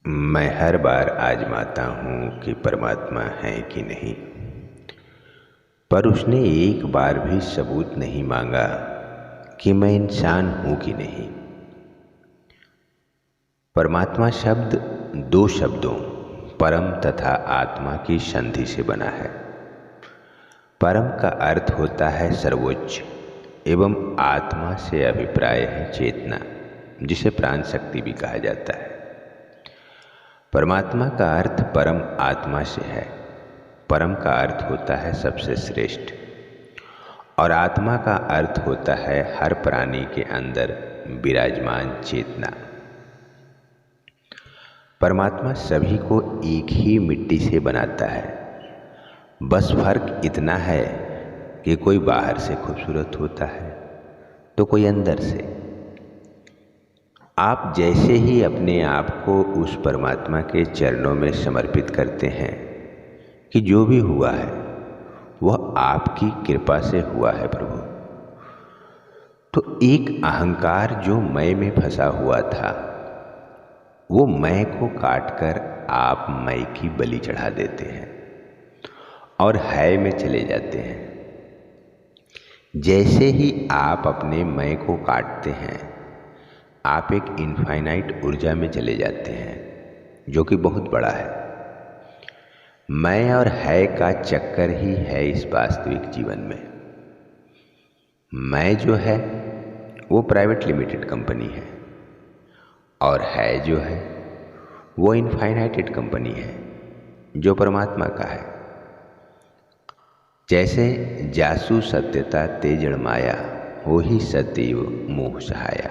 मैं हर बार आजमाता हूँ कि परमात्मा है कि नहीं, पर उसने एक बार भी सबूत नहीं मांगा कि मैं इंसान हूँ कि नहीं। परमात्मा शब्द दो शब्दों परम तथा आत्मा की संधि से बना है। परम का अर्थ होता है सर्वोच्च एवं आत्मा से अभिप्राय है चेतना, जिसे प्राण शक्ति भी कहा जाता है। परमात्मा का अर्थ परम आत्मा से है। परम का अर्थ होता है सबसे श्रेष्ठ और आत्मा का अर्थ होता है हर प्राणी के अंदर विराजमान चेतना। परमात्मा सभी को एक ही मिट्टी से बनाता है, बस फर्क इतना है कि कोई बाहर से खूबसूरत होता है तो कोई अंदर से। आप जैसे ही अपने आप को उस परमात्मा के चरणों में समर्पित करते हैं कि जो भी हुआ है वह आपकी कृपा से हुआ है प्रभु, तो एक अहंकार जो मैं में फंसा हुआ था वो मैं को काटकर आप मैं की बलि चढ़ा देते हैं और है में चले जाते हैं। जैसे ही आप अपने मैं को काटते हैं आप एक इनफाइनाइट ऊर्जा में चले जाते हैं जो कि बहुत बड़ा है। मैं और है का चक्कर ही है इस वास्तविक जीवन में। मैं जो है वो प्राइवेट लिमिटेड कंपनी है और है जो है वो इनफाइनाइटेड कंपनी है जो परमात्मा का है। जैसे जासु सत्यता ते जड़ माया हो ही सदैव मोह सहाया।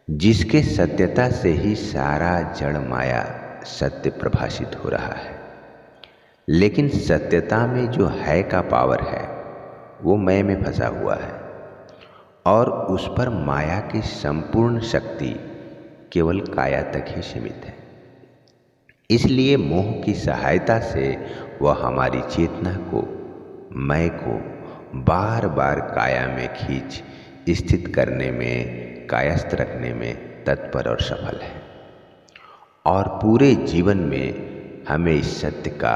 जिसके सत्यता से ही सारा जड़ माया सत्य प्रभाषित हो रहा है, लेकिन सत्यता में जो है का पावर है वो मैं में फंसा हुआ है और उस पर माया की संपूर्ण शक्ति केवल काया तक ही सीमित है। इसलिए मोह की सहायता से वह हमारी चेतना को, मैं को बार बार काया में खींच स्थित करने में, कायस्थ रखने में तत्पर और सफल है और पूरे जीवन में हमें इस सत्य का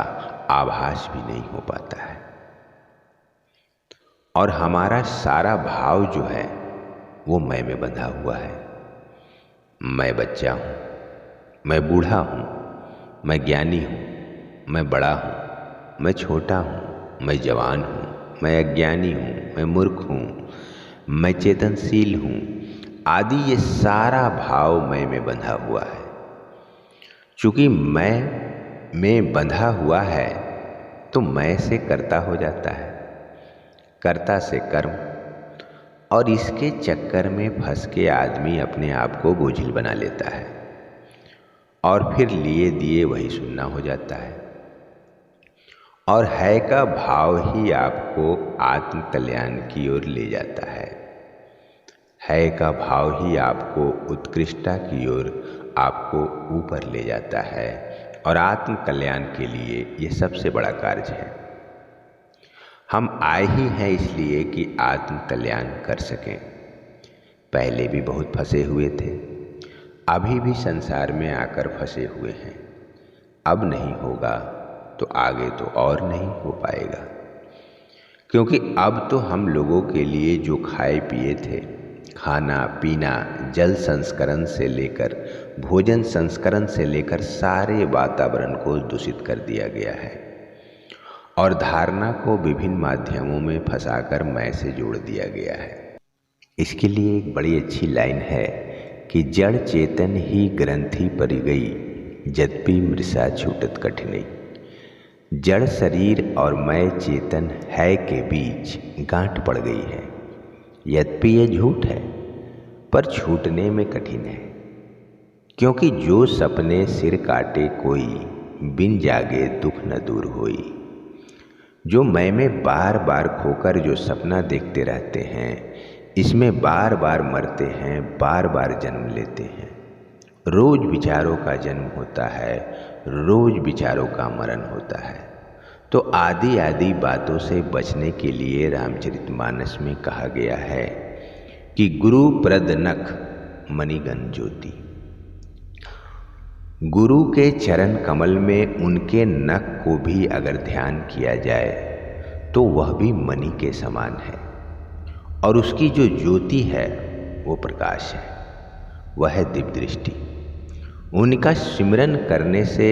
आभास भी नहीं हो पाता है और हमारा सारा भाव जो है वो मैं में बंधा हुआ है। मैं बच्चा हूँ, मैं बूढ़ा हूँ, मैं ज्ञानी हूँ, मैं बड़ा हूँ, मैं छोटा हूँ, मैं जवान हूँ, मैं अज्ञानी हूँ, मैं मूर्ख हूँ, मैं चेतनशील हूँ आदि ये सारा भाव मैं में बंधा हुआ है। चूंकि मैं में बंधा हुआ है तो मैं से कर्ता हो जाता है, कर्ता से कर्म, और इसके चक्कर में फंस के आदमी अपने आप को बोझिल बना लेता है और फिर लिए दिए वही सुनना हो जाता है। और है का भाव ही आपको आत्म कल्याण की ओर ले जाता है का भाव ही आपको उत्कृष्टता की ओर, आपको ऊपर ले जाता है और आत्म कल्याण के लिए ये सबसे बड़ा कार्य है। हम आए ही हैं इसलिए कि आत्म कल्याण कर सकें। पहले भी बहुत फंसे हुए थे, अभी भी संसार में आकर फंसे हुए हैं। अब नहीं होगा तो आगे तो और नहीं हो पाएगा, क्योंकि अब तो हम लोगों के लिए जो खाए पिए थे, खाना पीना, जल संस्करण से लेकर भोजन संस्करण से लेकर सारे वातावरण को दूषित कर दिया गया है और धारणा को विभिन्न माध्यमों में फंसाकर मैं से जोड़ दिया गया है। इसके लिए एक बड़ी अच्छी लाइन है कि जड़ चेतन ही ग्रंथि परि गई, यद्यपि मृषा छूटत कठिनई। जड़ शरीर और मैं चेतन है के बीच गांठ पड़ गई है। यद्यपि ये झूठ है पर छूटने में कठिन है, क्योंकि जो सपने सिर काटे कोई, बिन जागे दुख न दूर होई। जो मैं में बार बार खोकर जो सपना देखते रहते हैं, इसमें बार बार मरते हैं, बार बार जन्म लेते हैं। रोज विचारों का जन्म होता है, रोज विचारों का मरण होता है। तो आदि आदि बातों से बचने के लिए रामचरितमानस में कहा गया है कि गुरु प्रद नख मणिगन ज्योति। गुरु के चरण कमल में उनके नख को भी अगर ध्यान किया जाए तो वह भी मणि के समान है, और उसकी जो ज्योति है वो प्रकाश है, वह है दिव्य दृष्टि। उनका सिमरन करने से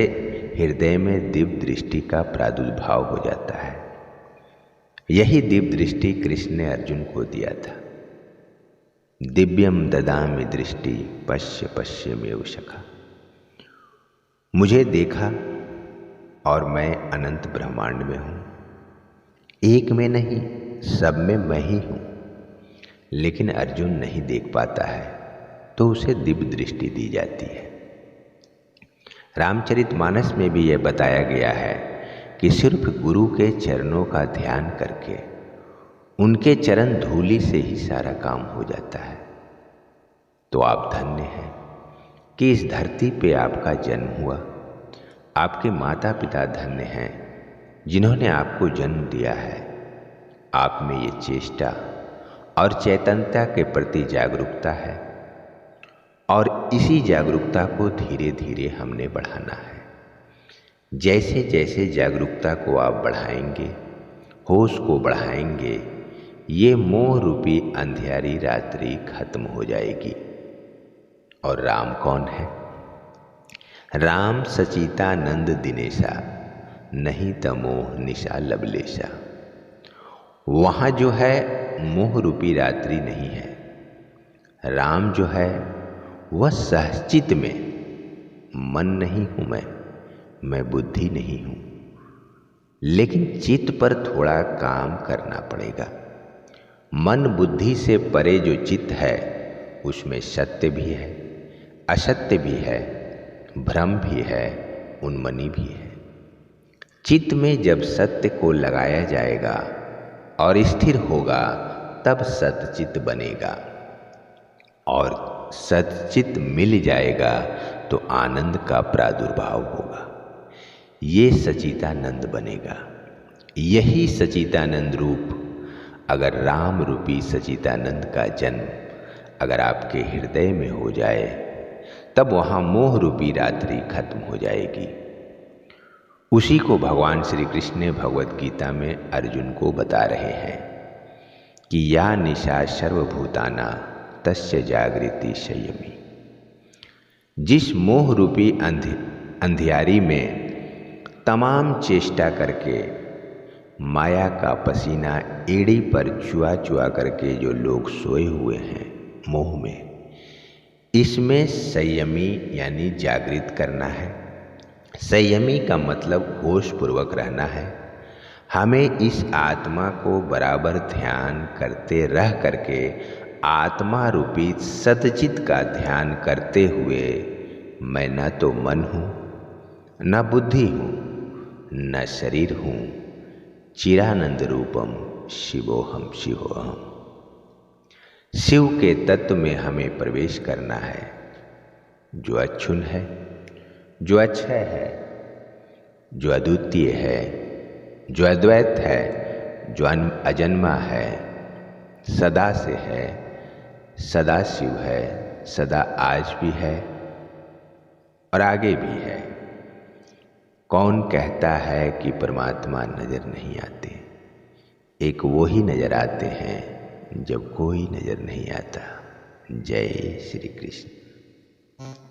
हृदय में दिव्य दृष्टि का प्रादुर्भाव हो जाता है। यही दिव्य दृष्टि कृष्ण ने अर्जुन को दिया था। दिव्यम ददामि दृष्टि पश्य पश्यमेव सखा। मुझे देखा और मैं अनंत ब्रह्मांड में हूँ, एक में नहीं सब में मैं ही हूँ। लेकिन अर्जुन नहीं देख पाता है तो उसे दिव्य दृष्टि दी जाती है। रामचरितमानस में भी यह बताया गया है कि सिर्फ गुरु के चरणों का ध्यान करके उनके चरण धूलि से ही सारा काम हो जाता है। तो आप धन्य हैं कि इस धरती पे आपका जन्म हुआ। आपके माता पिता धन्य हैं जिन्होंने आपको जन्म दिया है। आप में ये चेष्टा और चैतन्यता के प्रति जागरूकता है, और इसी जागरूकता को धीरे धीरे हमने बढ़ाना है। जैसे जैसे जागरूकता को आप बढ़ाएंगे, होश को बढ़ाएंगे, ये मोह रूपी अंधियारी रात्रि खत्म हो जाएगी। और राम कौन है? राम सचितानंद दिनेशा, नहीं तमोह निशा लवलेशा। वहाँ जो है मोह रूपी रात्रि नहीं है। राम जो है वह सहचित में, मन नहीं हूँ मैं बुद्धि नहीं हूँ। लेकिन चित्त पर थोड़ा काम करना पड़ेगा। मन बुद्धि से परे जो चित्त है उसमें सत्य भी है, असत्य भी है, भ्रम भी है, उन्मनी भी है। चित्त में जब सत्य को लगाया जाएगा और स्थिर होगा तब सतचित्त बनेगा, और सतचित्त मिल जाएगा तो आनंद का प्रादुर्भाव होगा। ये सचितानंद बनेगा। यही सचितानंद रूप, अगर राम रूपी सचितानंद का जन्म अगर आपके हृदय में हो जाए तब वहाँ मोह रूपी रात्रि खत्म हो जाएगी। उसी को भगवान श्री कृष्ण ने भगवत गीता में अर्जुन को बता रहे हैं कि या निशा सर्वभूताना तस्य जागृति संयमी। जिस मोह रूपी अंधियारी में तमाम चेष्टा करके माया का पसीना एड़ी पर चुआ चुआ करके जो लोग सोए हुए हैं मोह में, इसमें संयमी यानी जागृत करना है। संयमी का मतलब होश पूर्वक रहना है। हमें इस आत्मा को बराबर ध्यान करते रह करके आत्मा रूपी सतचित का ध्यान करते हुए मैं न तो मन हूँ, न बुद्धि हूँ, न शरीर हूँ, चिरानंद रूपम शिवोहम शिवोहम। शिव के तत्व में हमें प्रवेश करना है, जो अक्षुण है, जो अक्षय है, जो अद्वितीय है, जो अद्वैत है, जो अजन्मा है, सदा से है, सदा शिव है, सदा आज भी है और आगे भी है। कौन कहता है कि परमात्मा नजर नहीं आते? एक वो ही नजर आते हैं जब कोई नजर नहीं आता। जय श्री कृष्ण।